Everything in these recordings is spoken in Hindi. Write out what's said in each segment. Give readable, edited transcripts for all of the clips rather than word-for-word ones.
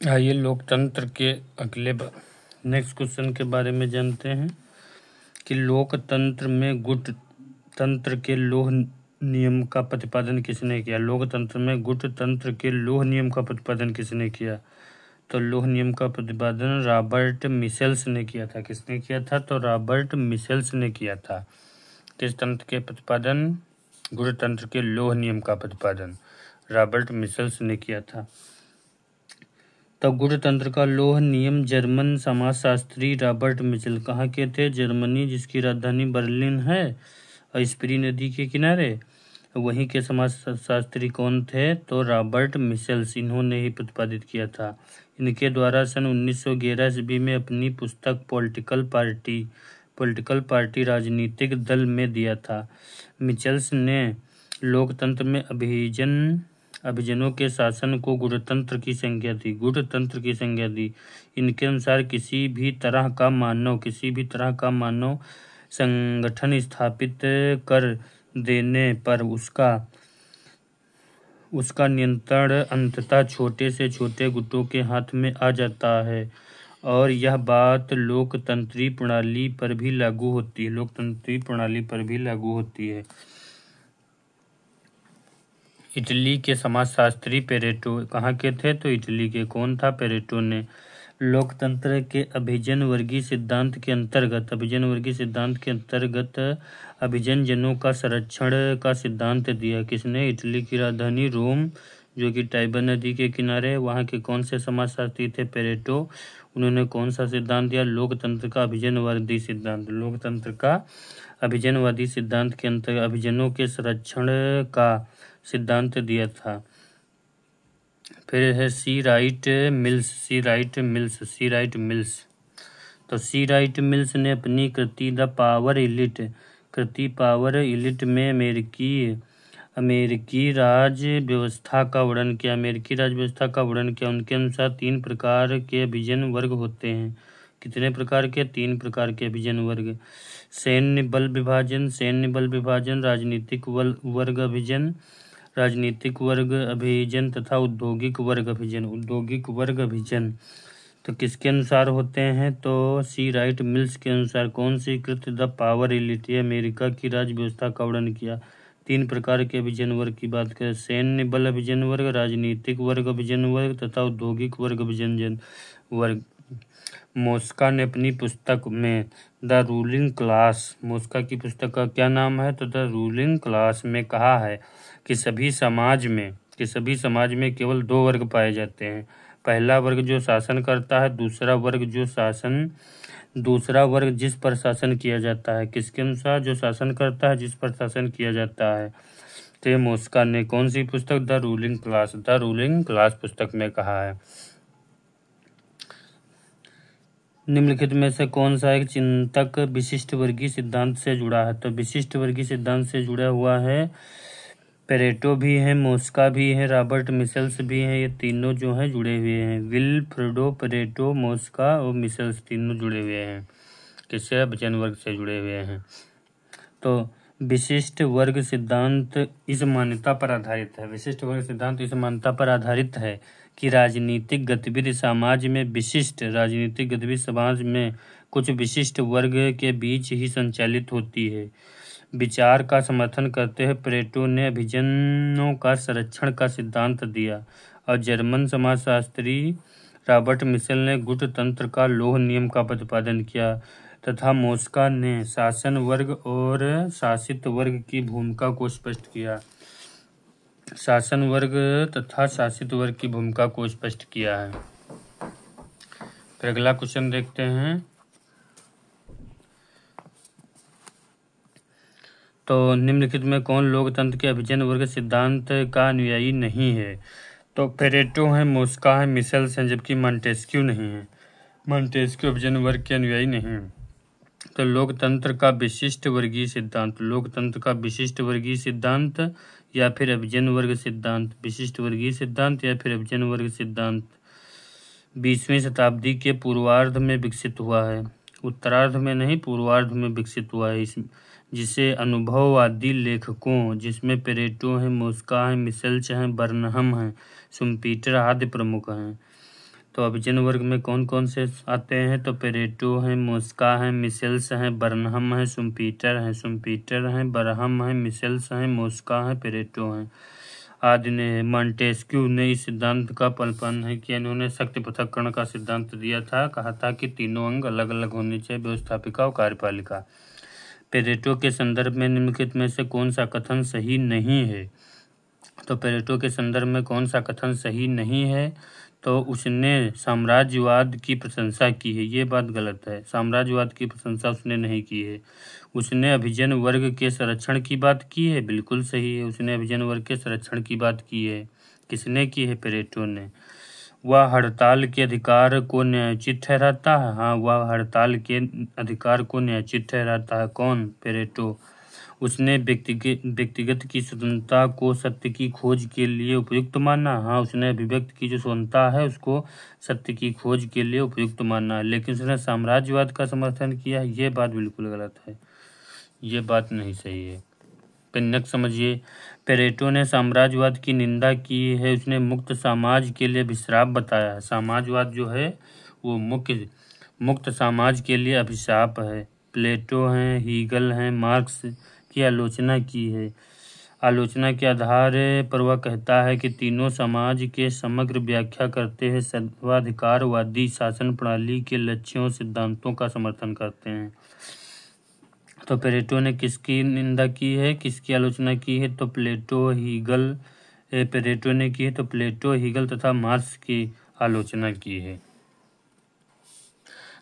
आइए लोकतंत्र के अगले नेक्स्ट क्वेश्चन के बारे में जानते हैं कि लोकतंत्र में गुटतंत्र के लौह नियम का प्रतिपादन किसने किया। लोकतंत्र में गुटतंत्र के लौह नियम का प्रतिपादन किसने किया? तो लौह नियम का प्रतिपादन रॉबर्ट मिशेल्स ने किया था। किसने किया था? तो रॉबर्ट मिशेल्स ने किया था। किस तंत्र के प्रतिपादन? गुटतंत्र के लौह नियम का प्रतिपादन रॉबर्ट मिशेल्स ने किया था। तो गुटतंत्र का लौह नियम जर्मन समाजशास्त्री रॉबर्ट मिशेल कहाँ के थे? जर्मनी, जिसकी राजधानी बर्लिन है और स्प्री नदी के किनारे। वहीं के समाजशास्त्री कौन थे? तो रॉबर्ट मिशेल्स। इन्होंने ही प्रतिपादित किया था। इनके द्वारा सन 1911 ईस्वी में अपनी पुस्तक पॉलिटिकल पार्टी राजनीतिक दल में दिया था। मिशेल्स ने लोकतंत्र में अभिजनों के शासन को गुटतंत्र की संज्ञा दी। इनके अनुसार किसी भी तरह का मानव संगठन स्थापित कर देने पर उसका नियंत्रण अंततः छोटे से छोटे गुटों के हाथ में आ जाता है और यह बात लोकतंत्री प्रणाली पर भी लागू होती है। इटली के समाजशास्त्री पेरेटो कहाँ के थे? तो इटली के। कौन था? पेरेटो ने। लोकतंत्र के अभिजन वर्गीय सिद्धांत के अंतर्गत अभिजन जनों का संरक्षण का सिद्धांत दिया। किसने? इटली की राजधानी रोम, जो कि टाइबर नदी के किनारे है, वहाँ के कौन से समाजशास्त्री थे? पेरेटो। उन्होंने कौन सा सिद्धांत दिया? लोकतंत्र का अभिजनवादी सिद्धांत के अंतर्गत अभिजनों के संरक्षण का सिद्धांत दिया था। फिर है सी राइट मिल्स। तो सी राइट मिल्स ने अपनी कृति द पावर इलिट में अमेरिकी राज व्यवस्था का वर्णन किया। उनके अनुसार 3 प्रकार के अभिजन वर्ग होते हैं। कितने प्रकार के? 3 प्रकार के अभिजन वर्ग। सैन्य बल विभाजन, राजनीतिक वर्ग अभिजन तथा औद्योगिक वर्ग अभिजन। तो किसके अनुसार होते हैं? तो सी राइट मिल्स के अनुसार। कौन सी कृति द पावर इलिट, अमेरिका की राज व्यवस्था का वर्णन किया। 3 प्रकार के अभिजन वर्ग की बात करें। सैन्य बल अभिजन वर्ग, राजनीतिक वर्ग अभिजन वर्ग तथा औद्योगिक वर्ग अभिजन वर्ग। मोस्का ने अपनी पुस्तक में द रूलिंग क्लास, मोस्का की पुस्तक का क्या नाम है? तो द रूलिंग क्लास में कहा है कि सभी समाज में केवल 2 वर्ग पाए जाते हैं। पहला वर्ग जो शासन करता है, दूसरा वर्ग जिस पर शासन किया जाता है। किसके अनुसार? जो शासन करता है, जिस पर शासन किया जाता है। तो मोस्का ने कौन सी पुस्तक? द रूलिंग क्लास पुस्तक में कहा है। निम्नलिखित में से कौन सा एक चिंतक विशिष्ट वर्गीय सिद्धांत से जुड़ा है? तो विशिष्ट वर्गीय सिद्धांत से जुड़ा हुआ है पेरेटो भी है, मोस्का भी है, रॉबर्ट मिशेल्स भी है। ये तीनों जो हैं जुड़े हुए हैं। विल्फ्रेडो पेरेटो, मोस्का और मिशेल्स तीनों जुड़े हुए हैं। किससे? अभिजन वर्ग से जुड़े हुए हैं। तो विशिष्ट वर्ग सिद्धांत इस मान्यता पर आधारित है कि राजनीतिक गतिविधि समाज में कुछ विशिष्ट वर्ग के बीच ही संचालित होती है। विचार का समर्थन करते हुए पेरेटो ने अभिजनों का संरक्षण का सिद्धांत दिया और जर्मन समाजशास्त्री रॉबर्ट मिशेल ने गुटतंत्र का लौह नियम का प्रतिपादन किया तथा मोस्का ने शासन वर्ग और शासित वर्ग की भूमिका को स्पष्ट किया। है। फिर अगला क्वेश्चन देखते हैं। तो निम्नलिखित में कौन लोकतंत्र के अभिजन वर्ग सिद्धांत का अनुयायी नहीं है? तो पेरेटो है, मोस्का है, मिशेल्स हैं, जबकि मॉन्टेस्क्यू नहीं है। मॉन्टेस्क्यू अभिजन वर्ग के अनुयायी नहीं है। तो लोकतंत्र का विशिष्ट वर्गीय सिद्धांत या फिर अभिजन वर्ग सिद्धांत, विशिष्ट वर्गीय सिद्धांत या फिर अभिजन वर्ग सिद्धांत 20वीं शताब्दी के पूर्वार्ध में विकसित हुआ है। उत्तरार्ध में नहीं, पूर्वार्ध में विकसित हुआ है। जिसे अनुभववादी लेखकों, जिसमें पेरेटो है, मोस्का है, मिशेल्स हैं, बर्नहम हैं, शुम्पीटर आदि प्रमुख हैं। तो अभिजन वर्ग में कौन कौन से आते हैं? तो पेरेटो हैं, मोस्का हैं, मिशेल्स हैं, बर्नहम हैं, शुम्पीटर हैं, बरहम हैं, मिशेल्स हैं, मोस्का हैं, पेरेटो हैं आदि ने। मॉन्टेस्क्यू ने इस सिद्धांत का प्रवर्तन किया। इन्होंने शक्ति पृथक्करण का सिद्धांत दिया था। कहा था कि तीनों अंग अलग अलग होने चाहिए, व्यवस्थापिका और कार्यपालिका। पेरेटो के संदर्भ में निम्नलिखित में से कौन सा कथन सही नहीं है? तो पेरेटो के संदर्भ में कौन सा कथन सही नहीं है? तो उसने साम्राज्यवाद की प्रशंसा की है, ये बात गलत है। साम्राज्यवाद की प्रशंसा उसने नहीं की है। उसने अभिजन वर्ग के संरक्षण की बात की है, बिल्कुल सही है, उसने अभिजन वर्ग के संरक्षण की बात की है। किसने की है? पेरेटो ने। वह हड़ताल के अधिकार को न्यायोचित ठहराता है। हाँ, वह हड़ताल के अधिकार को न्यायोचित ठहराता है। कौन? पेरेटो। उसने व्यक्तिगत की स्वतंत्रता को सत्य की खोज के लिए उपयुक्त माना। हाँ, उसने अभिव्यक्ति की जो स्वतंत्रता है उसको सत्य की खोज के लिए उपयुक्त माना, लेकिन उसने साम्राज्यवाद का समर्थन किया है, ये बात बिल्कुल गलत है, ये बात नहीं सही है। फिर नेक्स्ट समझिए, पेरेटो ने साम्राज्यवाद की निंदा की है, उसने मुक्त समाज के लिए अभिशाप बताया है। समाजवाद जो है वो मुक्त समाज के लिए अभिशाप है। प्लेटो हैं, हीगल हैं, मार्क्स की आलोचना की है। आलोचना के आधार पर वह कहता है कि तीनों समाज के समग्र व्याख्या करते हैं, सर्वाधिकारवादी शासन प्रणाली के लक्ष्यों सिद्धांतों का समर्थन करते हैं। तो पेरेटो ने किसकी निंदा की है, किसकी आलोचना की है? तो पेरेटो ने की है, तो प्लेटो, हीगल तथा मार्क्स की आलोचना की है।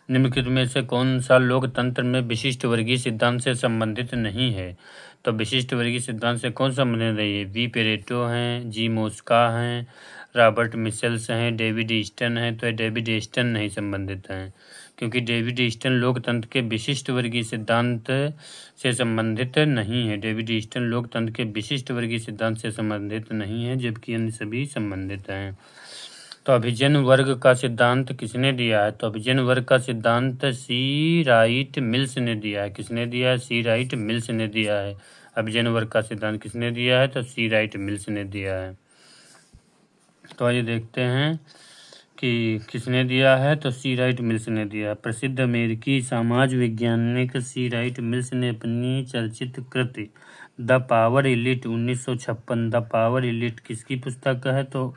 निम्नलिखित में से कौन सा लोकतंत्र में विशिष्ट वर्गीय सिद्धांत से संबंधित नहीं है? तो विशिष्ट वर्गीय सिद्धांत से कौन संबंधित नहीं है? वी पेरेटो हैं, जी मोस्का हैं, रॉबर्ट मिशेल्स हैं, डेविड ईस्टन हैं। तो डेविड ईस्टन नहीं संबंधित हैं, क्योंकि डेविड ईस्टन लोकतंत्र के विशिष्ट वर्गीय सिद्धांत से संबंधित नहीं है। डेविड ईस्टन लोकतंत्र के विशिष्ट वर्गीय सिद्धांत से संबंधित नहीं है, जबकि अन्य सभी संबंधित हैं। तो अभिजन वर्ग का सिद्धांत किसने दिया है? तो अभिजन वर्ग का सिद्धांत सी राइट मिल्स ने दिया है। किसने दिया है? सी राइट मिल्स ने दिया है। अभिजन वर्ग का सिद्धांत किसने दिया है? तो सी राइट मिल्स ने दिया है। तो आइए देखते हैं कि किसने दिया है। तो सी राइट मिल्स ने दिया है। प्रसिद्ध अमेरिकी समाज वैज्ञानिक सी राइट मिल्स ने अपनी चर्चित कृति the power elite 1956, the power elite किसकी पुस्तक है? तो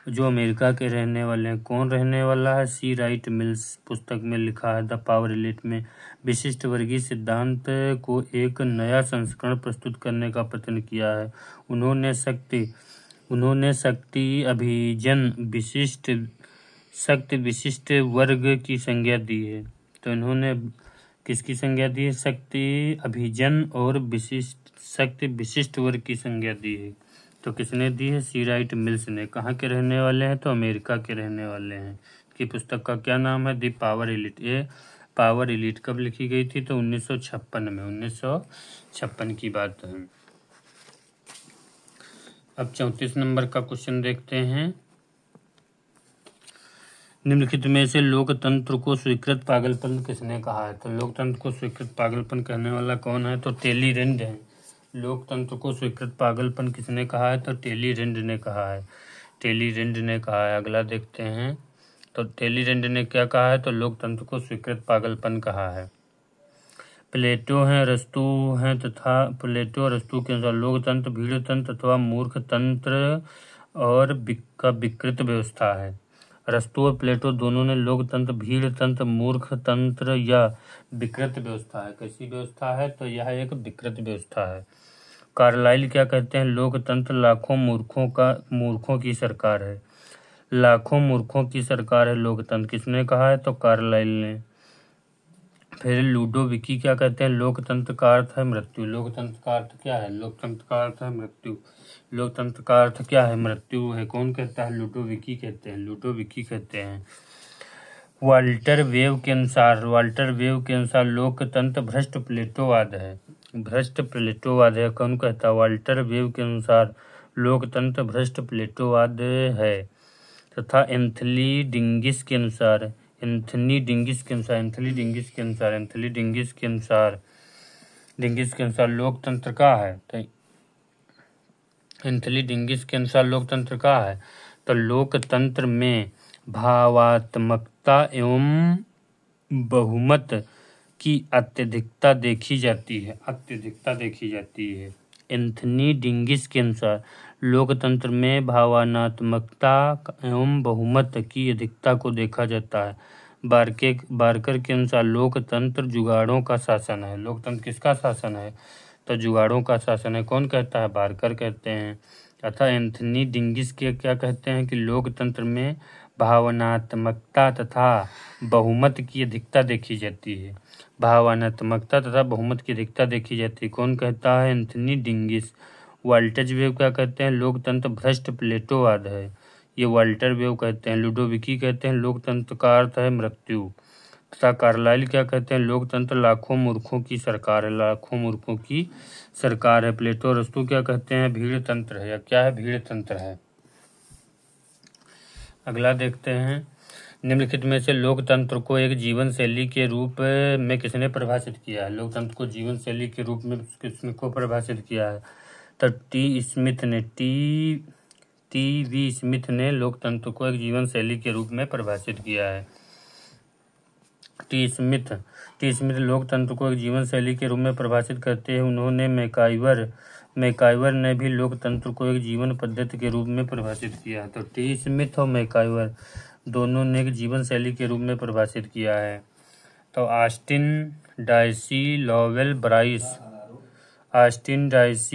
जो अमेरिका के रहने वाले हैं। कौन रहने वाला है? सी राइट मिल्स। पुस्तक में लिखा है द पावर एलिट में विशिष्ट वर्गीय सिद्धांत को एक नया संस्करण प्रस्तुत करने का प्रयत्न किया है। उन्होंने शक्ति अभिजन विशिष्ट वर्ग की संज्ञा दी है। तो इन्होंने किसकी संज्ञा दी है? शक्ति अभिजन और शक्ति विशिष्ट वर्ग की संज्ञा दी है। तो किसने दी है? सी राइट मिल्स ने। कहाँ के रहने वाले हैं? तो अमेरिका के रहने वाले हैं। की पुस्तक का क्या नाम है? The power elite. ये पावर एलिट कब लिखी गई थी? तो 1956 में, 1956 की बात है। अब 34 नंबर का क्वेश्चन देखते हैं। निम्नलिखित में से लोकतंत्र को स्वीकृत पागलपन किसने कहा है? तो लोकतंत्र को स्वीकृत पागलपन कहने वाला कौन है? तो टेलीरेंड है। लोकतंत्र को स्वीकृत पागलपन किसने कहा है? तो टेलीरेंड ने कहा है। टेलीरेंड ने कहा है। अगला देखते हैं। तो टेलीरेंड ने क्या कहा है? तो लोकतंत्र को स्वीकृत पागलपन कहा है। प्लेटो हैं, अरस्तू हैं तथा प्लेटो और अरस्तू के अनुसार लोकतंत्र भीड़तंत्र अथवा मूर्ख तंत्र और का विकृत व्यवस्था है। अरस्तू और प्लेटो दोनों ने लोकतंत्र भीड़तंत्र, मूर्ख तंत्र या विकृत व्यवस्था है। कैसी व्यवस्था है? तो यह एक विकृत व्यवस्था है। कार्लाइल क्या कहते हैं? लोकतंत्र लाखों मूर्खों की सरकार है। लाखों मूर्खों की सरकार है लोकतंत्र। किसने कहा है? तो कार्लाइल ने। फिर लूडोविकी क्या कहते हैं? लोकतंत्र का अर्थ है मृत्यु। लोकतंत्र का अर्थ क्या है? लोकतंत्र का अर्थ है मृत्यु। लोकतंत्र का अर्थ क्या है? मृत्यु है। कौन कहता है? लूडोविकी कहते हैं। लूडोविकी कहते हैं। वाल्टर वेव के अनुसार लोकतंत्र भ्रष्ट प्लेटोवाद है। भ्रष्ट प्लेटोवाद है। कौन कहता है? वाल्टर वेव के अनुसार लोकतंत्र भ्रष्ट प्लेटोवाद है। तथा एंथनी डिंगिस के अनुसार लोकतंत्र का है। तो एंथनी डिंगिस के अनुसार लोकतंत्र का है। तो लोकतंत्र में भावात्मकता एवं बहुमत की अत्यधिकता देखी जाती है। एंथनी डिंगिस के अनुसार लोकतंत्र में भावनात्मकता एवं बहुमत की अधिकता को देखा जाता है। बारकर के अनुसार लोकतंत्र जुगाड़ों का शासन है। लोकतंत्र किसका शासन है? तो जुगाड़ों का शासन है। कौन कहता है? बारकर कहते हैं। तथा एंथनी डिंगिस के क्या कहते हैं कि लोकतंत्र में भावनात्मकता तथा बहुमत की अधिकता देखी जाती है। भावनात्मकता तथा बहुमत की अधिकता देखी जाती है। कौन कहता है? एंथनी डिंगिस। वाल्टर वेव क्या कहते हैं? लोकतंत्र भ्रष्ट प्लेटोवाद है। ये वाल्टर वेव कहते हैं। लुडोविकी कहते हैं लोकतंत्र का अर्थ है मृत्यु। तथा कार्लाइल क्या कहते हैं? लोकतंत्र लाखों मूर्खों की सरकार है। प्लेटो और अरस्तु क्या कहते हैं? भीड़ तंत्र है। या क्या है? भीड़ तंत्र है। अगला देखते हैं, निम्नलिखित में से लोकतंत्र को एक जीवन शैली के रूप में किसने परिभाषित किया है? लोकतंत्र को जीवन शैली के रूप में किसने को परिभाषित किया है? तो टी वी स्मिथ ने लोकतंत्र को एक जीवन शैली के रूप में परिभाषित किया है। टी स्मिथ लोकतंत्र को एक जीवन शैली के रूप में परिभाषित करते हैं। उन्होंने मैकाइवर ने भी लोकतंत्र को एक जीवन पद्धति के रूप में परिभाषित किया है। तो टी स्मिथ और मैकाइवर दोनों ने एक जीवन शैली के रूप में परिभाषित किया है। तो ऑस्टिन डायसी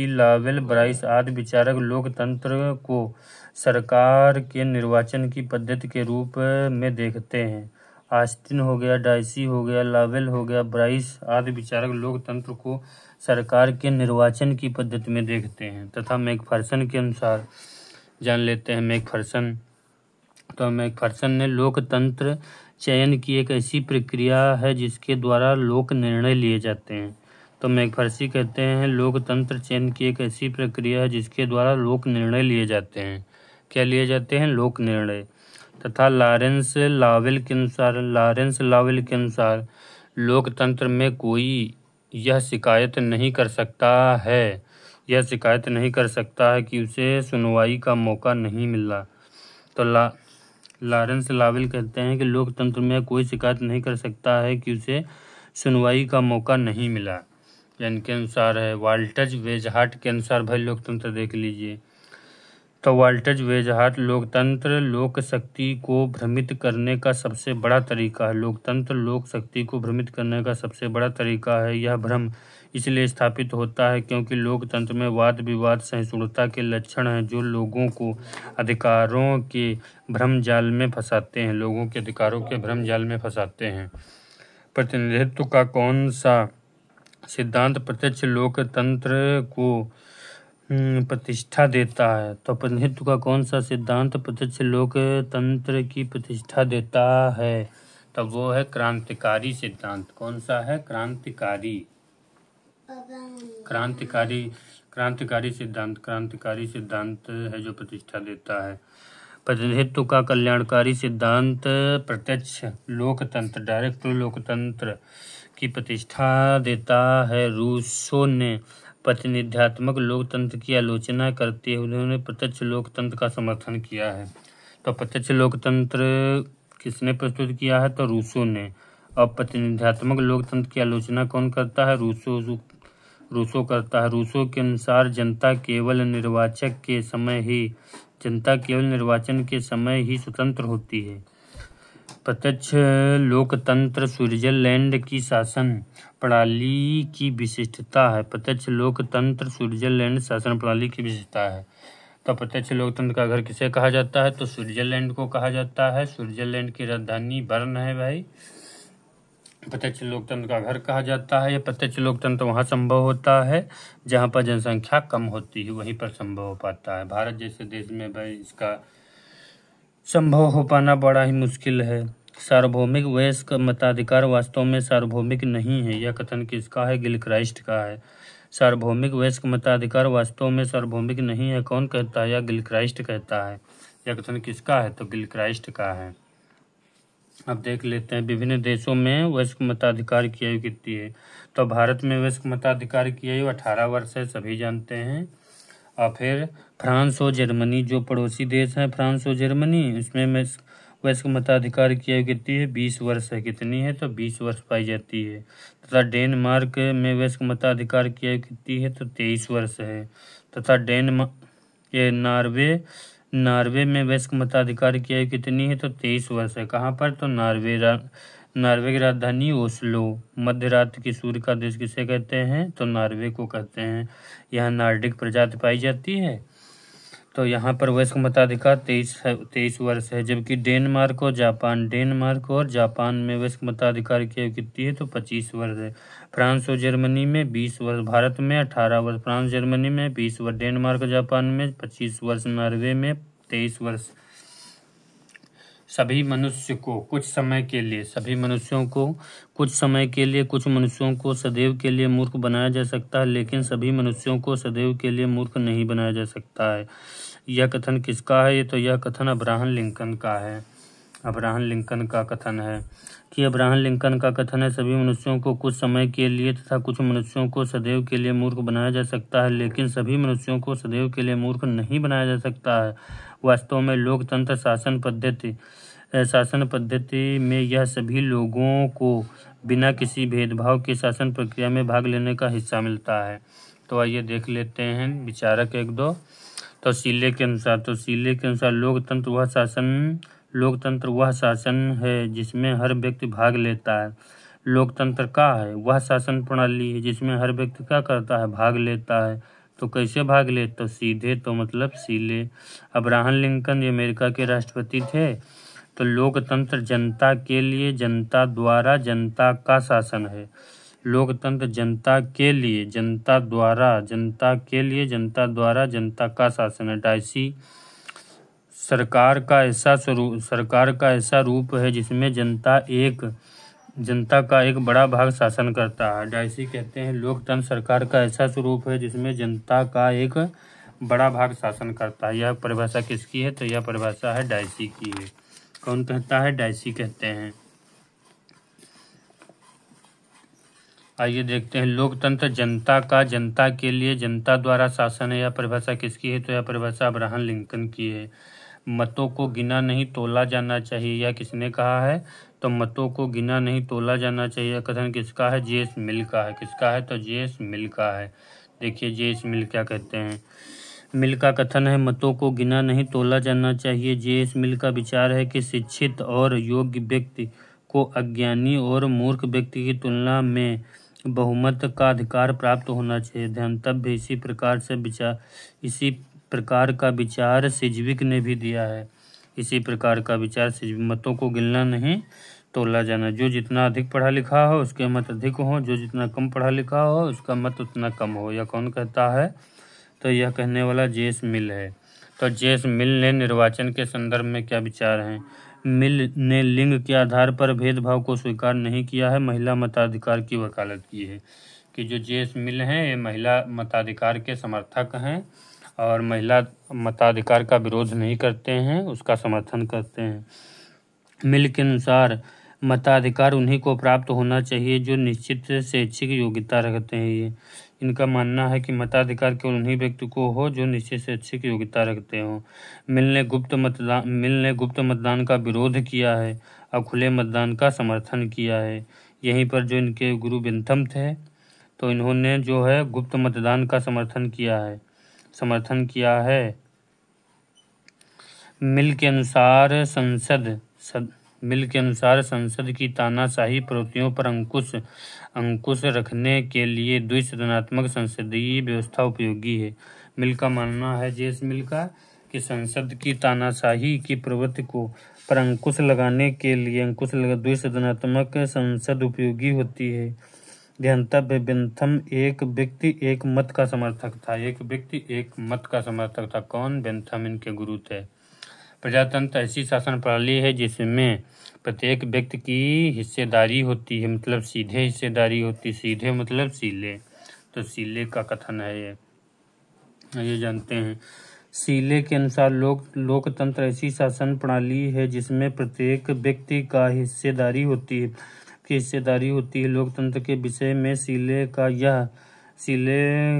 लॉवेल ब्राइस आदि विचारक लोकतंत्र को सरकार के निर्वाचन की पद्धति के रूप में देखते हैं। ऑस्टिन हो गया, डायसी हो गया, लॉवेल हो गया, ब्राइस आदि विचारक लोकतंत्र को सरकार के निर्वाचन की पद्धति में देखते हैं। तथा मैकफर्सन के अनुसार जान लेते हैं मैकफर्सन। तो मैकफर्सन ने लोकतंत्र चयन की एक ऐसी प्रक्रिया है जिसके द्वारा लोक निर्णय लिए जाते हैं। तो मैकफर्सी कहते हैं लोकतंत्र चयन की एक ऐसी प्रक्रिया है जिसके द्वारा लोक निर्णय लिए जाते हैं। क्या लिए जाते हैं? लोक निर्णय। तथा लॉरेंस लॉवेल के अनुसार लोकतंत्र में कोई यह शिकायत नहीं कर सकता है कि उसे सुनवाई का मौका नहीं मिला। तो लॉरेंस लॉवेल कहते हैं कि लोकतंत्र में कोई शिकायत नहीं कर सकता है कि उसे सुनवाई का मौका नहीं मिला। इनके अनुसार है। वाल्टर वेजहार्ट के अनुसार भाई लोकतंत्र देख लीजिए। तो वाल्टर वेजहार्ट लोकतंत्र लोक शक्ति को भ्रमित करने का सबसे बड़ा तरीका है। लोकतंत्र लोक शक्ति को भ्रमित करने का सबसे बड़ा तरीका है। यह भ्रम इसलिए स्थापित होता है क्योंकि लोकतंत्र में वाद विवाद सहिष्णुता के लक्षण हैं जो लोगों को अधिकारों के भ्रम जाल में फंसाते हैं। प्रतिनिधित्व का कौन सा सिद्धांत प्रत्यक्ष लोकतंत्र को प्रतिष्ठा देता है? तो प्रतिनिधित्व का कौन सा सिद्धांत प्रत्यक्ष लोकतंत्र की प्रतिष्ठा देता है? तो वो है क्रांतिकारी सिद्धांत। कौन सा है? क्रांतिकारी सिद्धांत है जो प्रतिष्ठा देता है। प्रतिनिधित्व का कल्याणकारी सिद्धांत प्रत्यक्ष लोकतंत्र डायरेक्ट लोकतंत्र की प्रतिष्ठा देता है। रूसो ने प्रतिनिध्यात्मक लोकतंत्र की आलोचना करते हुए उन्होंने प्रत्यक्ष लोकतंत्र का समर्थन किया है। तो प्रत्यक्ष लोकतंत्र किसने प्रस्तुत किया है? तो रूसो ने। और प्रतिनिध्यात्मक लोकतंत्र की आलोचना कौन करता है? रूसो करता है। रूसो के अनुसार जनता केवल निर्वाचन के समय ही स्वतंत्र होती है। प्रत्यक्ष लोकतंत्र स्विट्जरलैंड की शासन प्रणाली की विशिष्टता है। प्रत्यक्ष लोकतंत्र स्विट्जरलैंड शासन प्रणाली की विशिष्टता है। तो प्रत्यक्ष लोकतंत्र का घर किसे कहा जाता है? तो स्विट्जरलैंड को कहा जाता है। स्विट्जरलैंड की राजधानी बर्न है भाई। प्रत्यक्ष लोकतंत्र का घर कहा जाता है। यह प्रत्यक्ष लोकतंत्र वहाँ संभव होता है जहाँ पर जनसंख्या कम होती है, वहीं पर संभव हो पाता है। भारत जैसे देश में भाई इसका संभव हो पाना बड़ा ही मुश्किल है। सार्वभौमिक वयस्क मताधिकार वास्तव में सार्वभौमिक नहीं है। यह कथन किसका है? गिलक्राइस्ट का है। सार्वभौमिक वयस्क मताधिकार वास्तव में सार्वभौमिक नहीं है। कौन कहता है? यह गिलक्राइस्ट कहता है। यह कथन किसका है? तो गिलक्राइस्ट का है। अब देख लेते हैं विभिन्न देशों में वयस्क मताधिकार की आयु कितनी है। तो भारत में वयस्क मताधिकार की आयु 18 वर्ष है, सभी जानते हैं। और फिर फ्रांस और जर्मनी जो पड़ोसी देश हैं, फ्रांस और जर्मनी, इसमें वयस्क मताधिकार की आयु कितनी है? 20 वर्ष है। कितनी है? तो 20 वर्ष पाई जाती है। तथा डेनमार्क में वयस्क मताधिकार की आयु कितनी है? तो 23 वर्ष है। तथा नार्वे में वयस्क मताधिकार की आयु कितनी है? तो 23 वर्ष है। कहाँ पर? तो नार्वे की राजधानी ओस्लो। मध्य रात्रि की सूर्य का देश किसे कहते हैं? तो नार्वे को कहते हैं। यहाँ नार्डिक प्रजाति पाई जाती है। तो यहाँ पर वयस्क मताधिकार 23 वर्ष है। जबकि डेनमार्क और जापान में वयस्क मताधिकार की आयु कितनी है? तो 25 वर्ष है। फ्रांस और जर्मनी में 20 वर्ष, भारत में 18 वर्ष, फ्रांस जर्मनी में 20 वर्ष, डेनमार्क और जापान में 25 वर्ष, नॉर्वे में 23 वर्ष। सभी मनुष्यों को कुछ समय के लिए कुछ मनुष्यों को सदैव के लिए मूर्ख बनाया जा सकता है, लेकिन सभी मनुष्यों को सदैव के लिए मूर्ख नहीं बनाया जा सकता है। यह कथन किसका है? तो यह कथन अब्राहम लिंकन का है। अब्राहम लिंकन का कथन है कि अब्राहम लिंकन का कथन है, सभी मनुष्यों को कुछ समय के लिए तथा कुछ मनुष्यों को सदैव के लिए मूर्ख बनाया जा सकता है, लेकिन सभी मनुष्यों को सदैव के लिए मूर्ख नहीं बनाया जा सकता है। वास्तव में लोकतंत्र शासन पद्धति में यह सभी लोगों को बिना किसी भेदभाव के शासन प्रक्रिया में भाग लेने का हिस्सा मिलता है। तो आइए देख लेते हैं विचारक एक दो। तो सीले के अनुसार लोकतंत्र वह शासन है जिसमें हर व्यक्ति भाग लेता है। लोकतंत्र का है वह शासन प्रणाली है जिसमें हर व्यक्ति क्या करता है? भाग लेता है। तो कैसे भाग ले? तो सीधे, तो मतलब सीले। अब्राहम लिंकन ये अमेरिका के राष्ट्रपति थे। तो लोकतंत्र जनता के लिए, जनता द्वारा, जनता का शासन है। लोकतंत्र जनता के लिए, जनता द्वारा, जनता के लिए, जनता द्वारा, जनता का शासन है। डायसी सरकार का ऐसा रूप है जिसमें जनता का एक बड़ा भाग शासन करता है। डायसी कहते हैं लोकतंत्र सरकार का ऐसा स्वरूप है जिसमें जनता का एक बड़ा भाग शासन करता है। यह परिभाषा किसकी है? तो यह परिभाषा है डायसी की है। कौन कहता है? डायसी कहते हैं। आइए देखते हैं लोकतंत्र जनता के लिए, जनता द्वारा शासन है। यह परिभाषा किसकी है? तो यह परिभाषा अब्राहम लिंकन की है। मतों को गिना नहीं तोला जाना चाहिए, यह किसने कहा है? तो मतों को गिना नहीं तोला जाना चाहिए कथन किसका है? जे एस मिल का है। किसका है? तो जे एस मिल का है। देखिए जे एस मिल क्या कहते हैं। मिल का कथन है मतों को गिना नहीं तोला जाना चाहिए। जे एस मिल का विचार है कि शिक्षित और योग्य व्यक्ति को अज्ञानी और मूर्ख व्यक्ति की तुलना में बहुमत का अधिकार प्राप्त होना चाहिए। ध्यानतव्य इसी प्रकार का विचार सिज्विक ने भी दिया है। इसी प्रकार का विचार मतों को गिनना नहीं तोला जाना। जो जितना अधिक पढ़ा लिखा हो उसके मत अधिक हो, जो जितना कम पढ़ा लिखा हो उसका मत उतना कम हो। यह कौन कहता है? तो यह कहने वाला जे एस मिल है। तो जे एस मिल ने निर्वाचन के संदर्भ में क्या विचार हैं? मिल ने लिंग के आधार पर भेदभाव को स्वीकार नहीं किया है, महिला मताधिकार की वकालत की है। कि जो जे एस मिल हैं ये महिला मताधिकार के समर्थक हैं और महिला मताधिकार का विरोध नहीं करते हैं, उसका समर्थन करते हैं। मिल के अनुसार मताधिकार उन्हीं को प्राप्त होना चाहिए जो निश्चित शैक्षिक योग्यता रखते हैं। ये इनका मानना है कि मताधिकार केवल उन्हीं व्यक्ति को हो जो निश्चित शैक्षिक योग्यता रखते हो। मिल ने गुप्त मतदान का विरोध किया है और खुले मतदान का समर्थन किया है। यहीं पर जो इनके गुरु बेंथम थे तो इन्होंने जो है गुप्त मतदान का समर्थन किया है। मिल के अनुसार संसद की तानाशाही प्रवृत्तियों पर अंकुश रखने के लिए द्विसदनात्मक संसदीय व्यवस्था उपयोगी है। मिल का मानना है, जेस मिल का, कि संसद की तानाशाही की प्रवृत्ति पर अंकुश लगाने के लिए द्विसदनात्मक संसद उपयोगी होती है। ध्यानतव्य बेंथम एक व्यक्ति एक मत का समर्थक था। कौन? बेंथम इनके गुरु थे। प्रजातंत्र ऐसी शासन प्रणाली है जिसमें प्रत्येक व्यक्ति की हिस्सेदारी होती है, मतलब सीधे हिस्सेदारी होती है। सीधे मतलब सीले। तो सीले का कथन है ये जानते हैं। सीले के अनुसार लोकतंत्र ऐसी शासन प्रणाली है जिसमें प्रत्येक व्यक्ति का हिस्सेदारी होती है। लोकतंत्र के विषय में सीले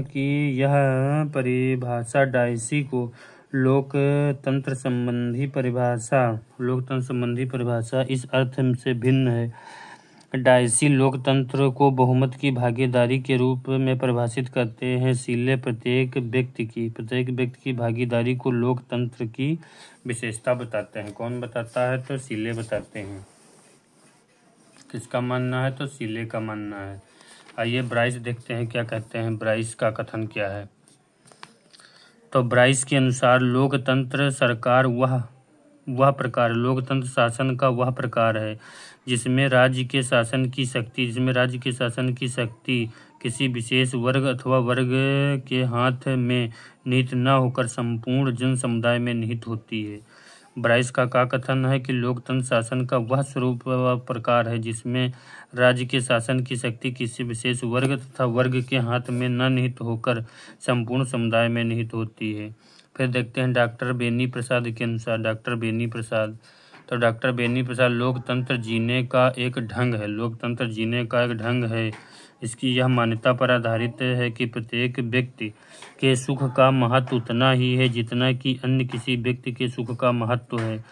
की यह परिभाषा डायसी को लोकतंत्र संबंधी परिभाषा इस अर्थ से भिन्न है। डायसी लोकतंत्र को बहुमत की भागीदारी के रूप में परिभाषित करते हैं। सीले प्रत्येक व्यक्ति की भागीदारी को लोकतंत्र की विशेषता बताते हैं। कौन बताता है? तो सीले बताते हैं। किसका मानना है? तो सीले का मानना है। आइए ब्राइस देखते हैं क्या कहते हैं। ब्राइस का कथन क्या है? तो ब्राइस के अनुसार लोकतंत्र लोकतंत्र शासन का वह प्रकार है जिसमें राज्य के शासन की शक्ति किसी विशेष वर्ग अथवा वर्ग के हाथ में निहित न होकर संपूर्ण जन समुदाय में निहित होती है। ब्राइस का कथन है कि लोकतंत्र शासन का वह स्वरूप प्रकार है जिसमें राज्य के शासन की शक्ति किसी विशेष वर्ग तथा वर्ग के हाथ में न निहित होकर संपूर्ण समुदाय में निहित होती है। फिर देखते हैं डॉक्टर बेनी प्रसाद के अनुसार। डॉक्टर बेनी प्रसाद लोकतंत्र जीने का एक ढंग है। इसकी यह मान्यता पर आधारित है कि प्रत्येक व्यक्ति के सुख का महत्व उतना ही है जितना कि अन्य किसी व्यक्ति के सुख का महत्व है,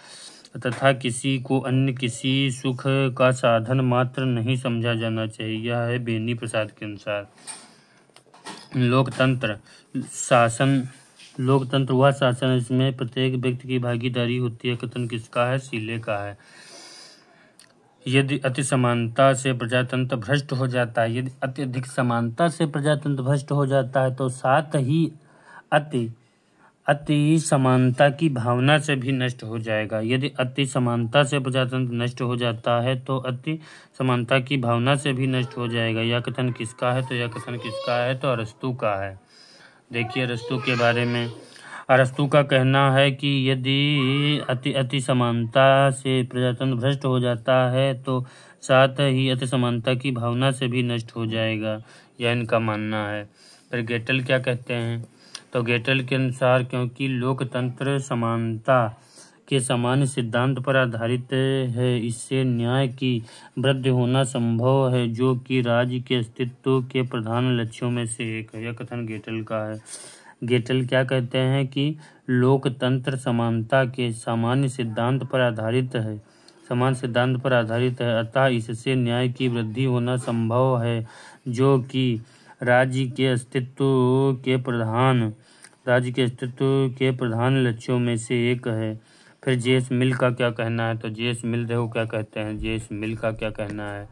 तथा किसी को अन्य किसी सुख का साधन मात्र नहीं समझा जाना चाहिए। यह है बेनी प्रसाद के अनुसार। लोकतंत्र वह शासन है जिसमें प्रत्येक व्यक्ति की भागीदारी होती है। कथन किसका है? सीले का है। यदि अति समानता से प्रजातंत्र भ्रष्ट हो जाता है, यदि अत्यधिक समानता से प्रजातंत्र भ्रष्ट हो जाता है तो साथ ही अति समानता की भावना से भी नष्ट हो जाएगा। यदि अति समानता से प्रजातंत्र नष्ट हो जाता है तो अति समानता की भावना से भी नष्ट हो जाएगा। यह कथन किसका है? तो यह कथन किसका है? तो अरस्तू का है। देखिए अरस्तू के बारे में। अरस्तू का कहना है कि यदि अति समानता से प्रजातंत्र भ्रष्ट हो जाता है तो साथ ही अति समानता की भावना से भी नष्ट हो जाएगा। यह इनका मानना है। फिर गेटल क्या कहते हैं? तो गेटल के अनुसार क्योंकि लोकतंत्र समानता के सामान्य सिद्धांत पर आधारित है, इससे न्याय की वृद्धि होना संभव है, जो कि राज्य के अस्तित्व के प्रधान लक्ष्यों में से एक है। यह कथन गेटल का है। गेटल क्या कहते हैं कि लोकतंत्र समानता के सामान्य सिद्धांत पर आधारित है, अतः इससे न्याय की वृद्धि होना संभव है, जो कि राज्य के अस्तित्व के प्रधान लक्ष्यों में से एक है। फिर जेस मिल का क्या कहना है? तो जेस मिल देखो क्या कहते हैं। जेस मिल का क्या कहना है?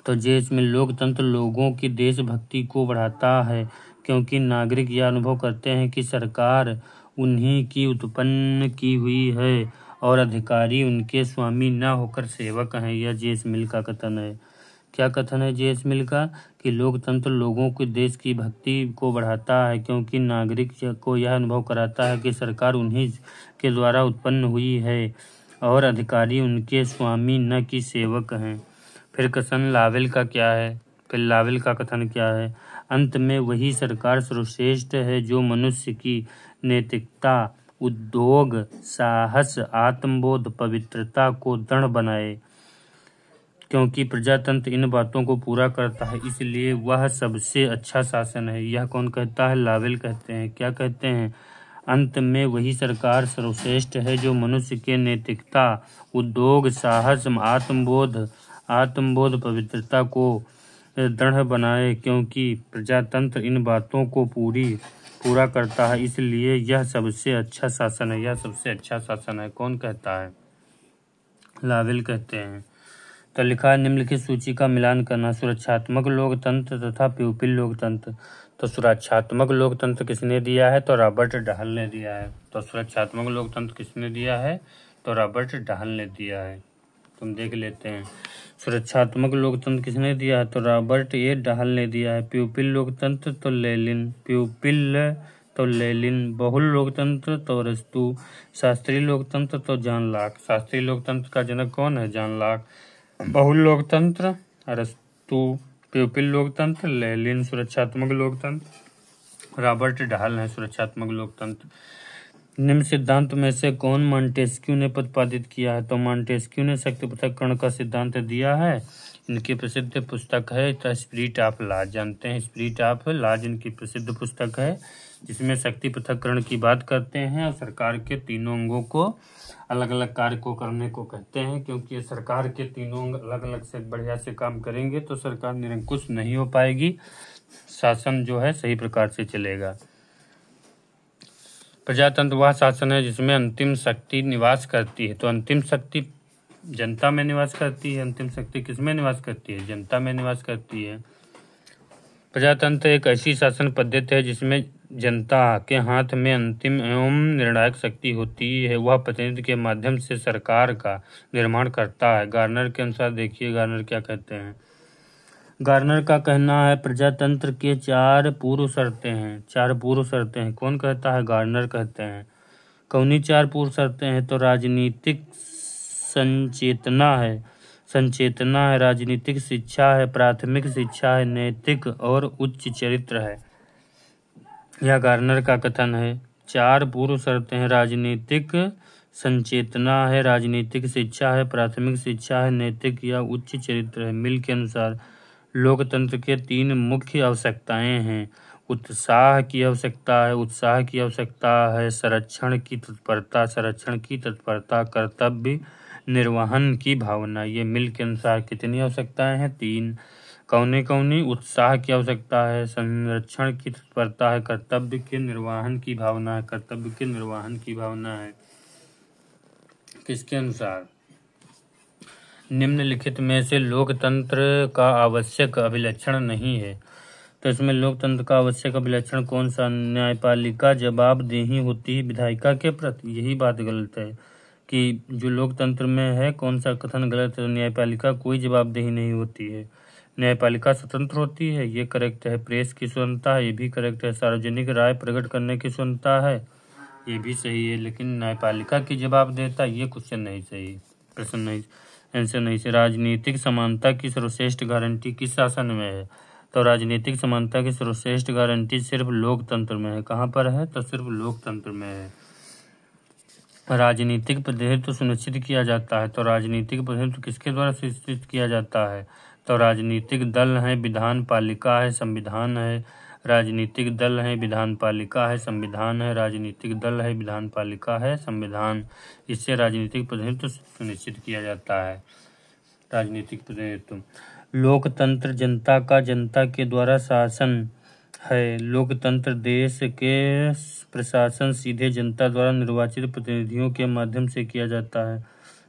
तो जेस मिल लोकतंत्र लोगों की देशभक्ति को बढ़ाता है, क्योंकि नागरिक यह अनुभव करते हैं कि सरकार उन्हीं की उत्पन्न की हुई है और अधिकारी उनके स्वामी न होकर सेवक हैं। यह जेस मिल का कथन है। क्या कथन है जेस मिल का? कि लोकतंत्र लोगों के देश की भक्ति को बढ़ाता है, क्योंकि नागरिक को यह अनुभव कराता है कि सरकार उन्हीं के द्वारा उत्पन्न हुई है और अधिकारी उनके स्वामी न कि सेवक हैं। फिर कथन लावेल का क्या है? फिर लावेल का कथन क्या है? अंत में वही सरकार सर्वश्रेष्ठ है जो मनुष्य की नैतिकता, उद्योग, साहस, आत्मबोध, पवित्रता को दृढ़ बनाए। क्योंकि प्रजातंत्र इन बातों को पूरा करता है, इसलिए वह सबसे अच्छा शासन है। यह कौन कहता है? लावेल कहते हैं। क्या कहते हैं? अंत में वही सरकार सर्वश्रेष्ठ है जो मनुष्य के नैतिकता, उद्योग, साहस, आत्मबोध, पवित्रता को दृढ़ बनाए। क्योंकि प्रजातंत्र इन बातों को पूरा करता है, इसलिए यह सबसे अच्छा शासन है। यह सबसे अच्छा शासन है। कौन कहता है? लावेल कहते हैं। तो लिखा है निम्नलिखित सूची का मिलान करना। सुरक्षात्मक लोकतंत्र तथा प्यूपिल लोकतंत्र। तो सुरक्षात्मक लोकतंत्र किसने दिया है? तो रॉबर्ट डाहल ने दिया है। तो सुरक्षात्मक लोकतंत्र किसने दिया है? तो रॉबर्ट डाहल ने दिया है। तुम देख लेते हैं। सुरक्षात्मक लोकतंत्र किसने दिया है? तो रॉबर्ट ए डाहल ने दिया है। प्यूपिल लोकतंत्र तो लेलिन। बहुल लोकतंत्र तो अरस्तू। शास्त्रीय लोकतंत्र तो जॉन लॉक। शास्त्रीय लोकतंत्र का जनक कौन है? John Locke. बहुल लोकतंत्र अरस्तू। प्यूपिल लोकतंत्र लेलिन। सुरक्षात्मक लोकतंत्र रॉबर्ट डाहल है। सुरक्षात्मक लोकतंत्र। निम्न सिद्धांत में से कौन मॉन्टेस्क्यू ने प्रतिपादित किया है? तो मॉन्टेस्क्यू ने शक्ति पृथक्करण का सिद्धांत दिया है। इनकी प्रसिद्ध पुस्तक है द स्पिरिट ऑफ लॉज। जानते हैं स्पिरिट ऑफ लॉज इनकी प्रसिद्ध पुस्तक है, जिसमें शक्ति पृथक्करण की बात करते हैं और सरकार के तीनों अंगों को अलग अलग कार्य को करने को कहते हैं, क्योंकि सरकार के तीनों अंग अलग अलग से बढ़िया से काम करेंगे तो सरकार निरंकुश नहीं हो पाएगी, शासन जो है सही प्रकार से चलेगा। प्रजातंत्र वह शासन है जिसमें अंतिम शक्ति निवास करती है। तो अंतिम शक्ति जनता में निवास करती है। अंतिम शक्ति किसमें निवास करती है? जनता में निवास करती है। प्रजातंत्र एक ऐसी शासन पद्धति है जिसमें जनता के हाथ में अंतिम एवं निर्णायक शक्ति होती है। वह प्रतिनिधि के माध्यम से सरकार का निर्माण करता है। गार्नर के अनुसार देखिए गार्नर क्या कहते हैं। गार्नर का कहना है प्रजातंत्र के 4 पूर्व शर्तें हैं। 4 पूर्व शर्तें हैं। कौन कहता है? गार्नर कहते हैं। कौनी 4 पूर्व शर्तें हैं? तो राजनीतिक संचेतना है, राजनीतिक शिक्षा है, प्राथमिक शिक्षा है, नैतिक और उच्च चरित्र है। यह गार्नर का कथन है। 4 पूर्व शर्तें हैं। राजनीतिक संचेतना है, राजनीतिक शिक्षा है, प्राथमिक शिक्षा है, नैतिक या उच्च चरित्र है। मिल के अनुसार लोकतंत्र के 3 मुख्य आवश्यकताएं हैं। उत्साह की आवश्यकता है, संरक्षण की तत्परता, कर्तव्य निर्वहन की भावना। ये मिल के अनुसार कितनी आवश्यकताएं हैं? 3। कौनी उत्साह की आवश्यकता है, संरक्षण की तत्परता है, कर्तव्य के निर्वहन की भावना है। किसके अनुसार? निम्नलिखित में से लोकतंत्र का आवश्यक अभिलक्षण नहीं है। तो इसमें लोकतंत्र का आवश्यक अभिलक्षण कौन सा? न्यायपालिका जवाबदेही होती है विधायिका के प्रति। यही बात गलत है कि जो लोकतंत्र में है, कौन सा कथन गलत है? न्यायपालिका कोई जवाबदेही नहीं होती है। न्यायपालिका स्वतंत्र होती है, ये करेक्ट है। प्रेस की स्वतंत्रता है, ये भी करेक्ट है। सार्वजनिक राय प्रकट करने की स्वतंत्रता है, ये भी सही है। लेकिन न्यायपालिका की जवाबदेहिता, ये क्वेश्चन नहीं सही, प्रश्न नहीं, आंसर नहीं से। राजनीतिक समानता की सर्वश्रेष्ठ गारंटी किस शासन में है? तो राजनीतिक समानता की सर्वश्रेष्ठ गारंटी सिर्फ लोकतंत्र में है। कहाँ पर है? तो सिर्फ लोकतंत्र में है। राजनीतिक प्रतिनिधित्व सुनिश्चित किया जाता है। तो राजनीतिक प्रतिनिधित्व किसके द्वारा सुनिश्चित किया जाता है? तो राजनीतिक दल है, विधान पालिका है, संविधान है। राजनीतिक दल है, विधान पालिका है, संविधान है। राजनीतिक दल है, विधान पालिका है, संविधान। इससे राजनीतिक प्रतिनिधित्व सुनिश्चित किया जाता है। राजनीतिक प्रतिनिधित्व। लोकतंत्र जनता का जनता के द्वारा शासन है। लोकतंत्र देश के प्रशासन सीधे जनता द्वारा निर्वाचित प्रतिनिधियों के माध्यम से किया जाता है।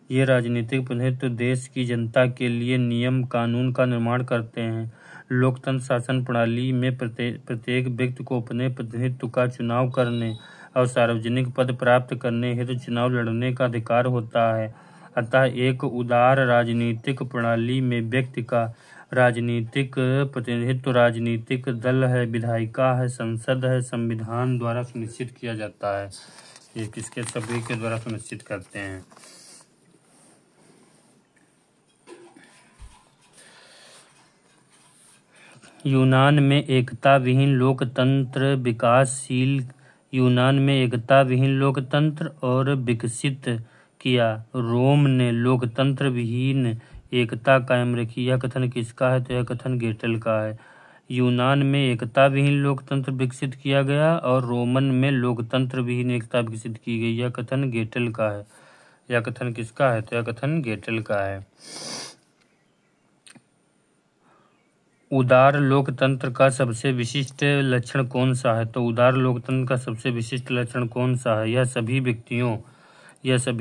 ये राजनीतिक प्रतिनिधित्व देश की जनता के लिए नियम कानून का निर्माण करते हैं। लोकतंत्र शासन प्रणाली में प्रत्येक व्यक्ति को अपने प्रतिनिधित्व का चुनाव करने और सार्वजनिक पद प्राप्त करने हेतु चुनाव लड़ने का अधिकार होता है। अतः एक उदार राजनीतिक प्रणाली में व्यक्ति का राजनीतिक प्रतिनिधित्व राजनीतिक दल है, विधायिका है, संसद है, संविधान द्वारा सुनिश्चित किया जाता है। ये किसके? सभी के द्वारा सुनिश्चित करते हैं। यूनान में एकता विहीन लोकतंत्र विकासशील यूनान में एकता विहीन लोकतंत्र और विकसित किया। रोम ने लोकतंत्र विहीन एकता कायम रखी। यह कथन किसका है? तो यह कथन गेटल का है। यूनान में एकता विहीन लोकतंत्र विकसित किया गया और रोमन में लोकतंत्र विहीन एकता विकसित की गई। यह कथन गेटल का है। यह कथन किसका है? तो यह कथन गेटल का है। उदार लोकतंत्र का सबसे विशिष्ट लक्षण कौन सा है? तो उदार लोकतंत्र का सबसे विशिष्ट लक्षण कौन सा है? यह सभी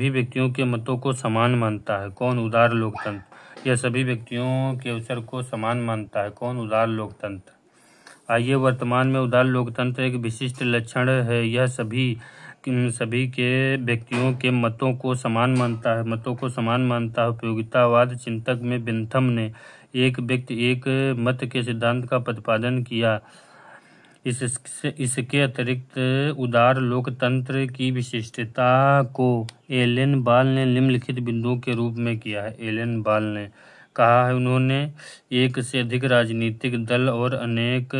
व्यक्तियों के मतों को समान मानता है। कौन? उदार लोकतंत्र। यह सभी व्यक्तियों के अवसर को समान मानता है। कौन? उदार लोकतंत्र। आइए, वर्तमान में उदार लोकतंत्र एक विशिष्ट लक्षण है। यह सभी के व्यक्तियों के मतों को समान मानता है। उपयोगितावाद चिंतक में बेंथम ने एक व्यक्ति एक मत के सिद्धांत का प्रतिपादन किया। इसके अतिरिक्त उदार लोकतंत्र की विशिष्टता को एलन बॉल ने निम्नलिखित बिंदुओं के रूप में किया है। एलन बॉल ने कहा है, उन्होंने एक से अधिक राजनीतिक दल और अनेक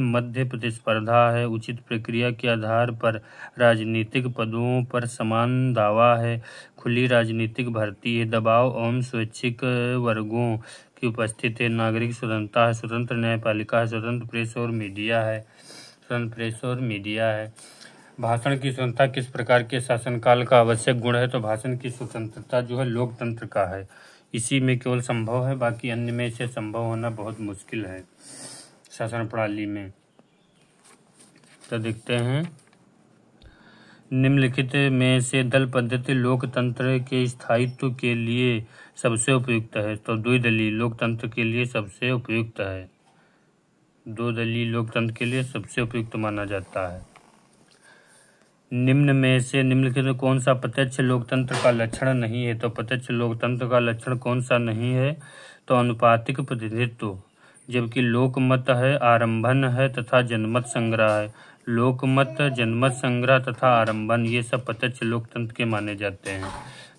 मध्य प्रतिस्पर्धा है। उचित प्रक्रिया के आधार पर राजनीतिक पदों पर समान दावा है। खुली राजनीतिक भर्ती है। दबाव एवं स्वैच्छिक वर्गों की उपस्थिति है, नागरिक स्वतंत्रता है, स्वतंत्र न्यायपालिका है, स्वतंत्र प्रेस और मीडिया है, स्वतंत्र प्रेस और मीडिया है। भाषण की स्वतंत्रता किस प्रकार के शासनकाल का आवश्यक गुण है? तो भाषण की स्वतंत्रता जो है लोकतंत्र का है, इसी में केवल संभव है, बाकी अन्य में इसे संभव होना बहुत मुश्किल है शासन प्रणाली में। तो देखते हैं, निम्नलिखित में से दल पद्धति लोकतंत्र के स्थायित्व के लिए सबसे उपयुक्त है? तो द्विदलीय लोकतंत्र के लिए सबसे उपयुक्त है, द्विदलीय लोकतंत्र के लिए सबसे उपयुक्त माना जाता है। निम्न में से निम्नलिखित में कौन सा प्रत्यक्ष लोकतंत्र का लक्षण नहीं है? तो प्रत्यक्ष लोकतंत्र का लक्षण कौन सा नहीं है? तो अनुपातिक प्रतिनिधित्व, जबकि लोकमत है, आरंभन है तथा जनमत संग्रह है। लोकमत, जनमत संग्रह तथा आरंभन ये सब प्रत्यक्ष लोकतंत्र के माने जाते हैं,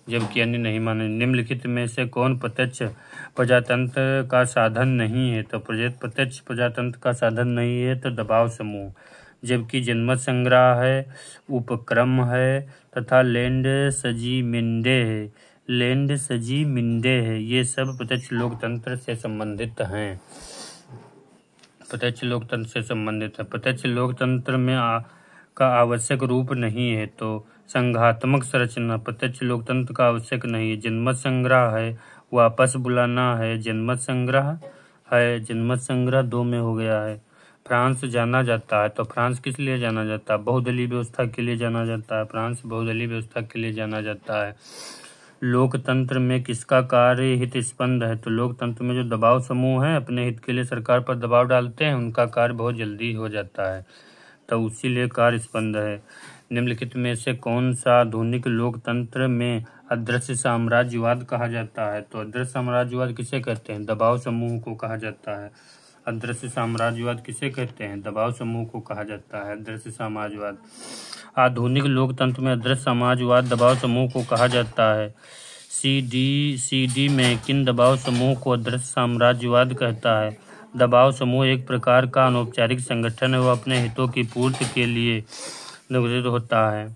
जबकि अन्य नहीं माने। निम्नलिखित में से कौन प्रत्यक्ष प्रजातंत्र का साधन नहीं है? तो प्रत्यक्ष प्रजातंत्र का साधन नहीं है तो दबाव समूह, जबकि जनमत संग्रह है, उपक्रम है तथा लैंड सजीमिंडे है, लैंड सजीमिंडे है, ये सब प्रत्यक्ष लोकतंत्र से संबंधित हैं, प्रत्यक्ष लोकतंत्र से संबंधित है। प्रत्यक्ष लोकतंत्र में का आवश्यक रूप नहीं है, तो संघात्मक संरचना प्रत्यक्ष लोकतंत्र का आवश्यक नहीं है। जनमत संग्रह है, वापस बुलाना है, जनमत संग्रह है, जनमत संग्रह 2 में हो गया है। फ्रांस जाना जाता है, तो फ्रांस किस लिए जाना जाता है? बहुदलीय व्यवस्था के लिए जाना जाता है, फ्रांस बहुदलीय व्यवस्था के लिए जाना जाता है। लोकतंत्र में किसका कार्य हित स्पंद है? तो लोकतंत्र में जो दबाव समूह है अपने हित के लिए सरकार पर दबाव डालते हैं, उनका कार्य बहुत जल्दी हो जाता है, तो उसी लिए कार्य स्पंद है। निम्नलिखित में से कौन सा आधुनिक लोकतंत्र में अदृश्य साम्राज्यवाद कहा जाता है? तो अदृश्य साम्राज्यवाद किसे कहते हैं? दबाव समूह को कहा जाता है। अदृश्य साम्राज्यवाद किसे कहते हैं? दबाव समूह को कहा जाता है अदृश्य साम्राज्यवाद। आधुनिक लोकतंत्र में अदृश्य साम्राज्यवाद दबाव समूह को कहा जाता है। CD में किन दबाव समूह को अदृश्य साम्राज्यवाद कहता है? दबाव समूह एक प्रकार का अनौपचारिक संगठन है, वह अपने हितों की पूर्ति के लिए नियोजित होता है।